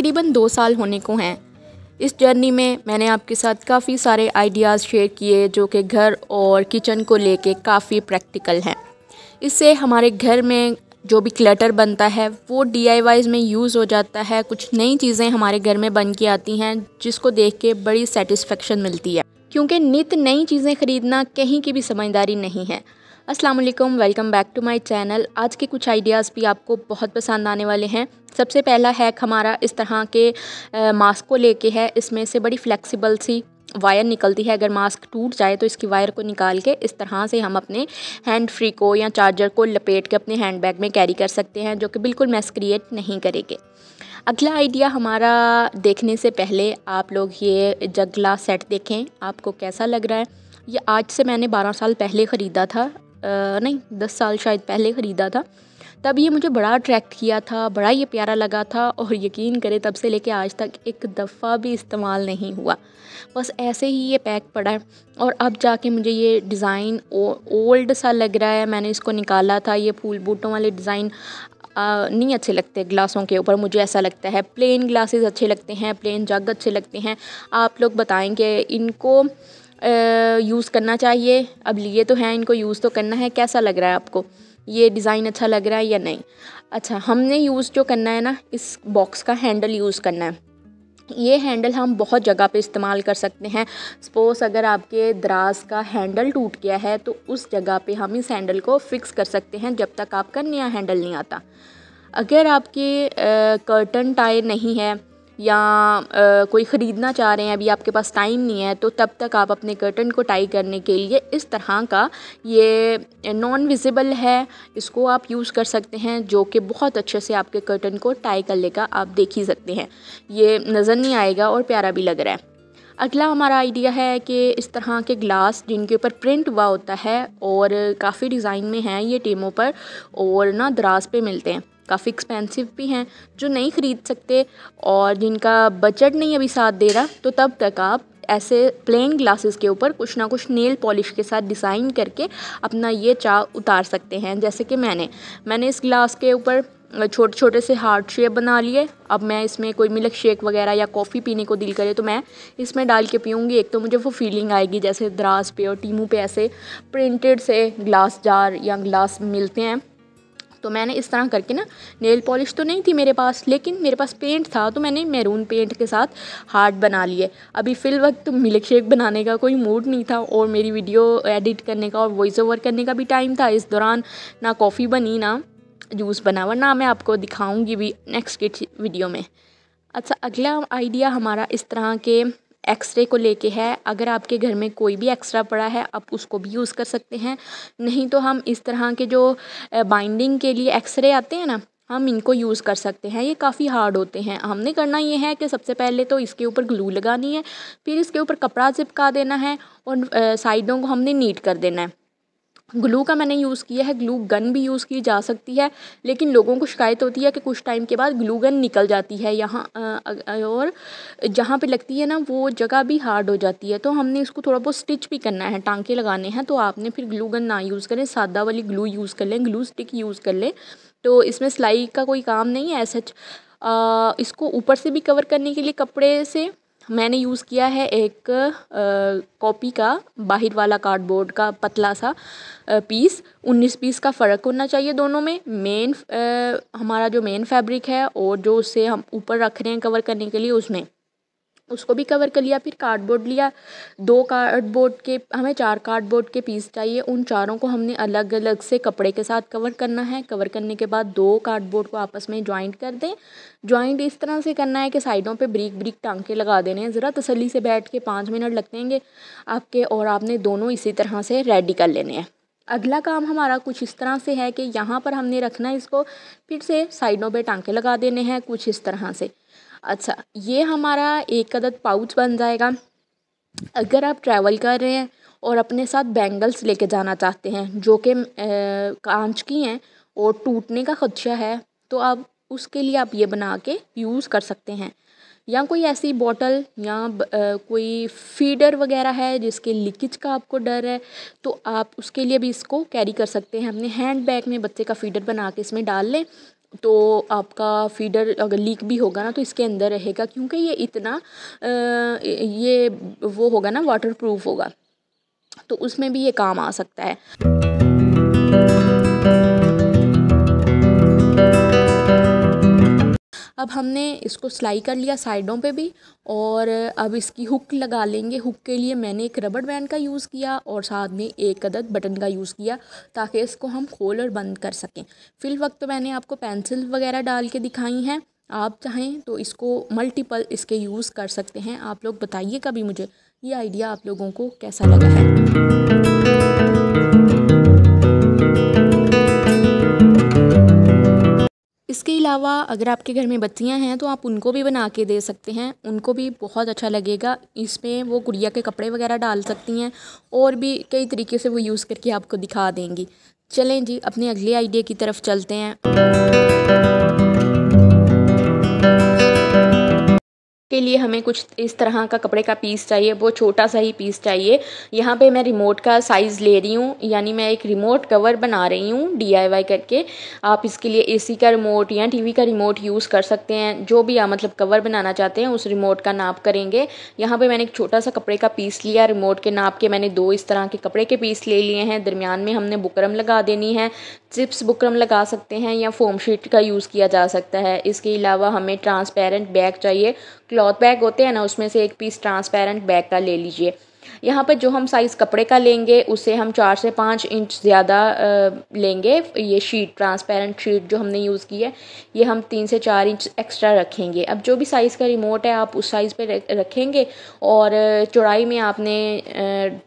तकरीबन 2 साल होने को हैं। इस जर्नी में मैंने आपके साथ काफ़ी सारे आइडियाज़ शेयर किए जो कि घर और किचन को लेके काफ़ी प्रैक्टिकल हैं। इससे हमारे घर में जो भी क्लटर बनता है वो DIYs में यूज़ हो जाता है। कुछ नई चीज़ें हमारे घर में बन के आती हैं जिसको देख के बड़ी सेटिस्फेक्शन मिलती है, क्योंकि नित नई चीज़ें ख़रीदना कहीं की भी समझदारी नहीं है। अस्सलाम वालेकुम, welcome back to my channel. आज के कुछ आइडियाज़ भी आपको बहुत पसंद आने वाले हैं। सबसे पहला हैक हमारा इस तरह के मास्क को लेके है। इसमें से बड़ी फ्लेक्सिबल सी वायर निकलती है। अगर मास्क टूट जाए तो इसकी वायर को निकाल के इस तरह से हम अपने हैंड फ्री को या चार्जर को लपेट के अपने हैंड बैग में कैरी कर सकते हैं, जो कि बिल्कुल मैस क्रिएट नहीं करेंगे। अगला आइडिया हमारा देखने से पहले आप लोग ये जग ग्लास सेट देखें, आपको कैसा लग रहा है। ये आज से मैंने 12 साल पहले ख़रीदा था, नहीं 10 साल शायद पहले ख़रीदा था। तब ये मुझे बड़ा अट्रैक्ट किया था, बड़ा ये प्यारा लगा था और यकीन करें तब से लेके आज तक एक दफ़ा भी इस्तेमाल नहीं हुआ, बस ऐसे ही ये पैक पड़ा है। और अब जाके मुझे ये डिज़ाइन ओल्ड सा लग रहा है। मैंने इसको निकाला था, ये फूल बूटों वाले डिज़ाइन नहीं अच्छे लगते ग्लासों के ऊपर, मुझे ऐसा लगता है। प्लेन ग्लासेस अच्छे लगते हैं, प्लेन जग अच्छे लगते हैं। आप लोग बताएंगे इनको यूज़ करना चाहिए। अब लिए तो हैं, इनको यूज़ तो करना है। कैसा लग रहा है आपको, ये डिज़ाइन अच्छा लग रहा है या नहीं? अच्छा, हमने यूज़ जो करना है ना, इस बॉक्स का हैंडल यूज़ करना है। ये हैंडल हम बहुत जगह पे इस्तेमाल कर सकते हैं। सपोज़ अगर आपके दराज का हैंडल टूट गया है तो उस जगह पे हम इस हैंडल को फिक्स कर सकते हैं जब तक आपका नया हैंडल नहीं आता। अगर आपके कर्टन टाई नहीं है या कोई ख़रीदना चाह रहे हैं, अभी आपके पास टाइम नहीं है, तो तब तक आप अपने कर्टन को टाई करने के लिए इस तरह का ये नॉन विजिबल है, इसको आप यूज़ कर सकते हैं, जो कि बहुत अच्छे से आपके कर्टन को टाई कर लेगा। आप देख ही सकते हैं, ये नज़र नहीं आएगा और प्यारा भी लग रहा है। अगला हमारा आइडिया है कि इस तरह के ग्लास जिनके ऊपर प्रिंट हुआ होता है और काफ़ी डिज़ाइन में हैं ये टीमों पर और ना दराज पे मिलते हैं, काफ़ी एक्सपेंसिव भी हैं। जो नहीं ख़रीद सकते और जिनका बजट नहीं अभी साथ दे रहा, तो तब तक आप ऐसे प्लेन ग्लासेस के ऊपर कुछ ना कुछ नेल पॉलिश के साथ डिज़ाइन करके अपना ये चाव उतार सकते हैं। जैसे कि मैंने इस ग्लास के ऊपर छोटे छोटे से हार्ट शेप बना लिए। अब मैं इसमें कोई मिल्क शेक वगैरह या कॉफ़ी पीने को दिल करे तो मैं इसमें डाल के पीऊँगी। एक तो मुझे वो फीलिंग आएगी जैसे दराज पे और टीमू पे ऐसे प्रिंटेड से ग्लास जार या ग्लास मिलते हैं। तो मैंने इस तरह करके ना, नेल पॉलिश तो नहीं थी मेरे पास, लेकिन मेरे पास पेंट था, तो मैंने मैरून पेंट के साथ हार्ट बना लिए। अभी फ़िल वक्त मिल्क शेक बनाने का कोई मूड नहीं था और मेरी वीडियो एडिट करने का और वॉइस ओवर करने का भी टाइम था। इस दौरान ना कॉफ़ी बनी ना जूस बना, वरना मैं आपको दिखाऊंगी भी नेक्स्ट वीडियो में। अच्छा, अगला आइडिया हमारा इस तरह के एक्सरे को लेके है। अगर आपके घर में कोई भी एक्स्ट्रा पड़ा है आप उसको भी यूज़ कर सकते हैं, नहीं तो हम इस तरह के जो बाइंडिंग के लिए एक्सरे आते हैं ना, हम इनको यूज़ कर सकते हैं। ये काफ़ी हार्ड होते हैं। हमने करना ये है कि सबसे पहले तो इसके ऊपर ग्लू लगानी है, फिर इसके ऊपर कपड़ा चिपका देना है और साइडों को हमने नीट कर देना है। ग्लू का मैंने यूज़ किया है, ग्लू गन भी यूज़ की जा सकती है, लेकिन लोगों को शिकायत होती है कि कुछ टाइम के बाद ग्लू गन निकल जाती है यहाँ और जहाँ पे लगती है ना वो जगह भी हार्ड हो जाती है। तो हमने इसको थोड़ा बहुत स्टिच भी करना है, टांके लगाने हैं, तो आपने फिर ग्लू गन ना यूज़ करें, सादा वाली ग्लू यूज़ कर लें, ग्लू स्टिक यूज़ कर लें। तो इसमें सिलाई का कोई काम नहीं है ऐसा। इसको ऊपर से भी कवर करने के लिए कपड़े से मैंने यूज़ किया है एक कॉपी का बाहर वाला कार्डबोर्ड का पतला सा पीस। 19 पीस का फ़र्क होना चाहिए दोनों में। हमारा जो मेन फैब्रिक है और जो उसे हम ऊपर रख रहे हैं कवर करने के लिए, उसमें उसको भी कवर कर लिया। फिर कार्डबोर्ड लिया, 2 कार्डबोर्ड के हमें 4 कार्डबोर्ड के पीस चाहिए। उन चारों को हमने अलग अलग से कपड़े के साथ कवर करना है। कवर करने के बाद 2 कार्डबोर्ड को आपस में जॉइंट कर दें। जॉइंट इस तरह से करना है कि साइडों पे ब्रीक ब्रीक टांके लगा देने हैं। ज़रा तसल्ली से बैठ के 5 मिनट लगेंगे आपके, और आपने दोनों इसी तरह से रेडी कर लेने हैं। अगला काम हमारा कुछ इस तरह से है कि यहाँ पर हमने रखना है इसको, फिर से साइडों पे टांके लगा देने हैं कुछ इस तरह से। अच्छा, ये हमारा एक अदद पाउच बन जाएगा। अगर आप ट्रैवल कर रहे हैं और अपने साथ बैंगल्स लेके जाना चाहते हैं जो कि कांच की हैं और टूटने का खदशा है, तो आप उसके लिए आप ये बना के यूज़ कर सकते हैं। या कोई ऐसी बॉटल या कोई फीडर वगैरह है जिसके लीकेज का आपको डर है, तो आप उसके लिए भी इसको कैरी कर सकते हैं। अपने हैंड बैग में बच्चे का फीडर बना के इसमें डाल लें तो आपका फीडर अगर लीक भी होगा ना तो इसके अंदर रहेगा, क्योंकि ये इतना ये वो होगा ना, वाटर प्रूफ होगा, तो उसमें भी ये काम आ सकता है। अब हमने इसको सिलाई कर लिया साइडों पे भी, और अब इसकी हुक लगा लेंगे। हुक के लिए मैंने एक रबड़ बैंड का यूज़ किया और साथ में एक अदद बटन का यूज़ किया, ताकि इसको हम खोल और बंद कर सकें। फिल वक्त तो मैंने आपको पेंसिल वगैरह डाल के दिखाई हैं, आप चाहें तो इसको मल्टीपल इसके यूज़ कर सकते हैं। आप लोग बताइएगा भी मुझे ये आइडिया आप लोगों को कैसा लगा है। इसके अलावा अगर आपके घर में बच्चियां हैं तो आप उनको भी बना के दे सकते हैं, उनको भी बहुत अच्छा लगेगा। इसमें वो गुड़िया के कपड़े वगैरह डाल सकती हैं, और भी कई तरीके से वो यूज़ करके आपको दिखा देंगी। चलें जी, अपने अगले आइडिया की तरफ चलते हैं। के लिए हमें कुछ इस तरह का कपड़े का पीस चाहिए, वो छोटा सा ही पीस चाहिए। यहाँ पे मैं रिमोट का साइज़ ले रही हूँ, यानी मैं एक रिमोट कवर बना रही हूँ DIY करके। आप इसके लिए AC का रिमोट या TV का रिमोट यूज़ कर सकते हैं, जो भी आप मतलब कवर बनाना चाहते हैं उस रिमोट का नाप करेंगे। यहाँ पे मैंने एक छोटा सा कपड़े का पीस लिया, रिमोट के नाप के मैंने 2 इस तरह के कपड़े के पीस ले लिए हैं। दरमियान में हमने बुकरम लगा देनी है, चिप्स बुकरम लगा सकते हैं या फोम शीट का यूज़ किया जा सकता है। इसके अलावा हमें ट्रांसपेरेंट बैग चाहिए, क्लॉथ बैग होते हैं ना, उसमें से एक पीस ट्रांसपेरेंट बैग का ले लीजिए। यहाँ पर जो हम साइज़ कपड़े का लेंगे उससे हम 4 से 5 इंच ज़्यादा लेंगे। ये शीट, ट्रांसपेरेंट शीट जो हमने यूज़ की है, ये हम 3 से 4 इंच एक्स्ट्रा रखेंगे। अब जो भी साइज़ का रिमोट है आप उस साइज़ पे रखेंगे, और चौड़ाई में आपने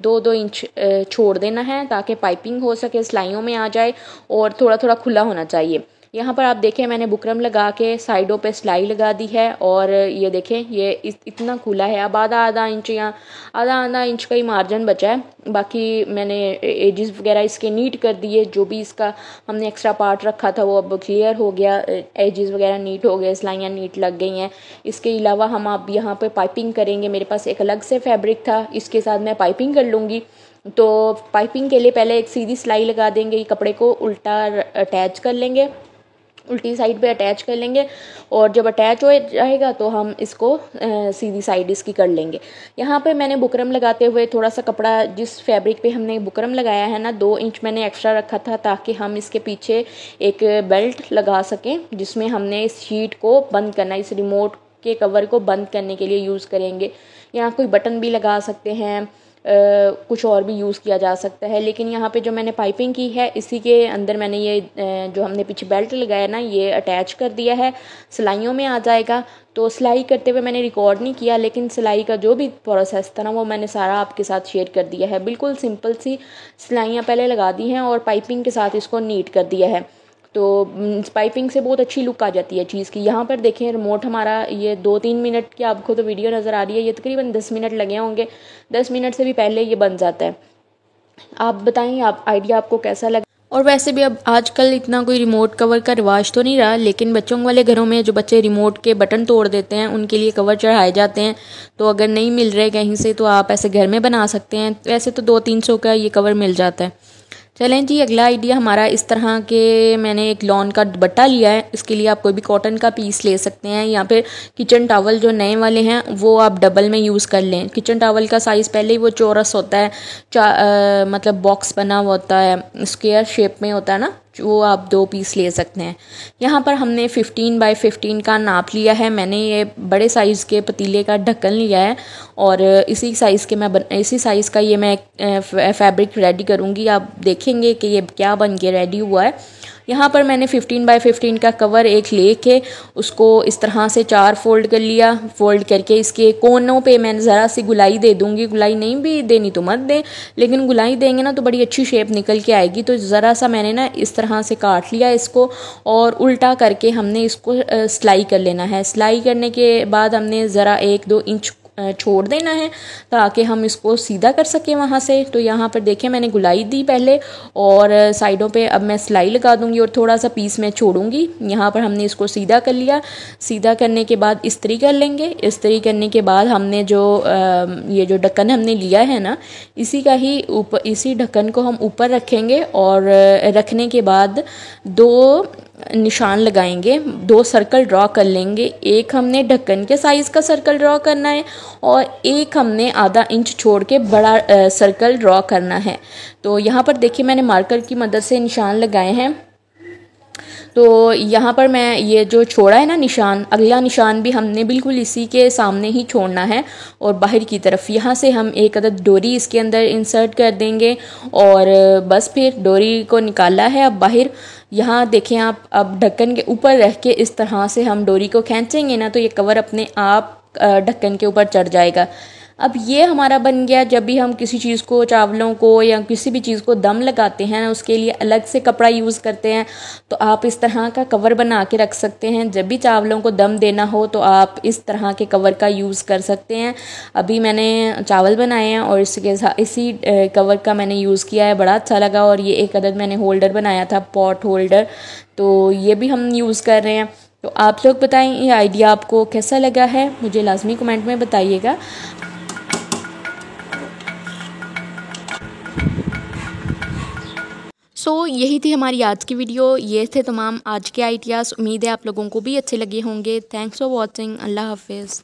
2-2 इंच छोड़ देना है, ताकि पाइपिंग हो सके, सिलाइयों में आ जाए, और थोड़ा थोड़ा खुला होना चाहिए। यहाँ पर आप देखें मैंने बुकरम लगा के साइडों पे सिलाई लगा दी है, और ये देखें ये इतना खुला है। अब आधा इंच या आधा इंच का ही मार्जिन बचा है, बाकी मैंने एजेस वगैरह इसके नीट कर दिए। जो भी इसका हमने एक्स्ट्रा पार्ट रखा था वो अब क्लियर हो गया, एजेस वगैरह नीट हो गए, सिलाइयाँ नीट लग गई हैं। इसके अलावा हम अब यहाँ पे पाइपिंग करेंगे। मेरे पास एक अलग से फैब्रिक था, इसके साथ मैं पाइपिंग कर लूँगी। तो पाइपिंग के लिए पहले एक सीधी सिलाई लगा देंगे, कपड़े को उल्टा अटैच कर लेंगे, उल्टी साइड पे अटैच कर लेंगे, और जब अटैच हो जाएगा तो हम इसको सीधी साइड इसकी कर लेंगे। यहाँ पे मैंने बुकरम लगाते हुए थोड़ा सा कपड़ा, जिस फैब्रिक पे हमने बुकरम लगाया है ना, 2 इंच मैंने एक्स्ट्रा रखा था, ताकि हम इसके पीछे एक बेल्ट लगा सकें, जिसमें हमने इस शीट को बंद करना, इस रिमोट के कवर को बंद करने के लिए यूज़ करेंगे। यहाँ कोई बटन भी लगा सकते हैं, कुछ और भी यूज़ किया जा सकता है। लेकिन यहाँ पे जो मैंने पाइपिंग की है, इसी के अंदर मैंने ये जो हमने पीछे बेल्ट लगाया ना, ये अटैच कर दिया है, सिलाइयों में आ जाएगा। तो सिलाई करते हुए मैंने रिकॉर्ड नहीं किया, लेकिन सिलाई का जो भी प्रोसेस था ना वो मैंने सारा आपके साथ शेयर कर दिया है। बिल्कुल सिंपल सी सिलाइयाँ पहले लगा दी हैं और पाइपिंग के साथ इसको नीट कर दिया है। तो पाइपिंग से बहुत अच्छी लुक आ जाती है चीज़ की। यहाँ पर देखें रिमोट हमारा ये 2-3 मिनट की आपको तो वीडियो नज़र आ रही है, ये तकरीबन 10 मिनट लगे होंगे, 10 मिनट से भी पहले ये बन जाता है। आप बताएं आप आइडिया आपको कैसा लगा। और वैसे भी अब आजकल इतना कोई रिमोट कवर का रिवाज तो नहीं रहा, लेकिन बच्चों वाले घरों में जो बच्चे रिमोट के बटन तोड़ देते हैं उनके लिए कवर चढ़ाए जाते हैं। तो अगर नहीं मिल रहे कहीं से तो आप ऐसे घर में बना सकते हैं। वैसे तो 200-300 का ये कवर मिल जाता है। चलें जी, अगला आइडिया हमारा इस तरह के, मैंने एक लॉन का दुपट्टा लिया है। इसके लिए आप कोई भी कॉटन का पीस ले सकते हैं, या फिर किचन टॉवल जो नए वाले हैं वो आप डबल में यूज़ कर लें। किचन टॉवल का साइज़ पहले ही वो चौरस होता है, मतलब बॉक्स बना हुआ होता है, स्क्वायर शेप में होता है ना, वो आप 2 पीस ले सकते हैं। यहाँ पर हमने 15 बाय 15 का नाप लिया है। मैंने ये बड़े साइज़ के पतीले का ढक्कन लिया है, और इसी साइज़ का ये मैं फैब्रिक रेडी करूँगी। आप देखेंगे कि ये क्या बन के रेडी हुआ है। यहाँ पर मैंने 15 बाय 15 का कवर एक लेके उसको इस तरह से 4 फोल्ड कर लिया। फोल्ड करके इसके कोनों पे मैं ज़रा सी गुलाई दे दूँगी। गुलाई नहीं भी देनी तो मत दें, लेकिन गुलाई देंगे ना तो बड़ी अच्छी शेप निकल के आएगी। तो ज़रा सा मैंने ना इस तरह से काट लिया इसको, और उल्टा करके हमने इसको सिलाई कर लेना है। सिलाई करने के बाद हमने ज़रा 1-2 इंच छोड़ देना है, ताकि हम इसको सीधा कर सकें वहाँ से। तो यहाँ पर देखें मैंने गुलाई दी पहले, और साइडों पे अब मैं सिलाई लगा दूँगी और थोड़ा सा पीस में छोड़ूंगी। यहाँ पर हमने इसको सीधा कर लिया। सीधा करने के बाद इस्त्री कर लेंगे। इस्त्री करने के बाद हमने जो ये जो ढक्कन हमने लिया है ना, इसी ढक्कन को हम ऊपर रखेंगे, और रखने के बाद 2 निशान लगाएंगे, 2 सर्कल ड्रॉ कर लेंगे। एक हमने ढक्कन के साइज़ का सर्कल ड्रॉ करना है और एक हमने आधा इंच छोड़ के बड़ा सर्कल ड्रॉ करना है। तो यहाँ पर देखिए मैंने मार्कर की मदद से निशान लगाए हैं। तो यहाँ पर मैं ये जो छोड़ा है ना निशान, अगला निशान भी हमने बिल्कुल इसी के सामने ही छोड़ना है और बाहर की तरफ यहाँ से हम एक अदद डोरी इसके अंदर इंसर्ट कर देंगे और बस फिर डोरी को निकाला है अब बाहर। यहाँ देखें आप, अब ढक्कन के ऊपर रख के इस तरह से हम डोरी को खींचेंगे ना तो ये कवर अपने आप ढक्कन के ऊपर चढ़ जाएगा। अब ये हमारा बन गया। जब भी हम किसी चीज़ को, चावलों को या किसी भी चीज़ को दम लगाते हैं उसके लिए अलग से कपड़ा यूज़ करते हैं, तो आप इस तरह का कवर बना के रख सकते हैं। जब भी चावलों को दम देना हो तो आप इस तरह के कवर का यूज़ कर सकते हैं। अभी मैंने चावल बनाए हैं और इसके साथ इसी कवर का मैंने यूज़ किया है, बड़ा अच्छा लगा। और ये एक अदद मैंने होल्डर बनाया था, पॉट होल्डर, तो ये भी हम यूज़ कर रहे हैं। तो आप लोग बताएं ये आइडिया आपको कैसा लगा है, मुझे लाजमी कमेंट में बताइएगा। यही थी हमारी आज की वीडियो। ये थे तमाम आज के आइडियाज़। उम्मीद है आप लोगों को भी अच्छे लगे होंगे। Thanks for watching. अल्लाह हाफिज़।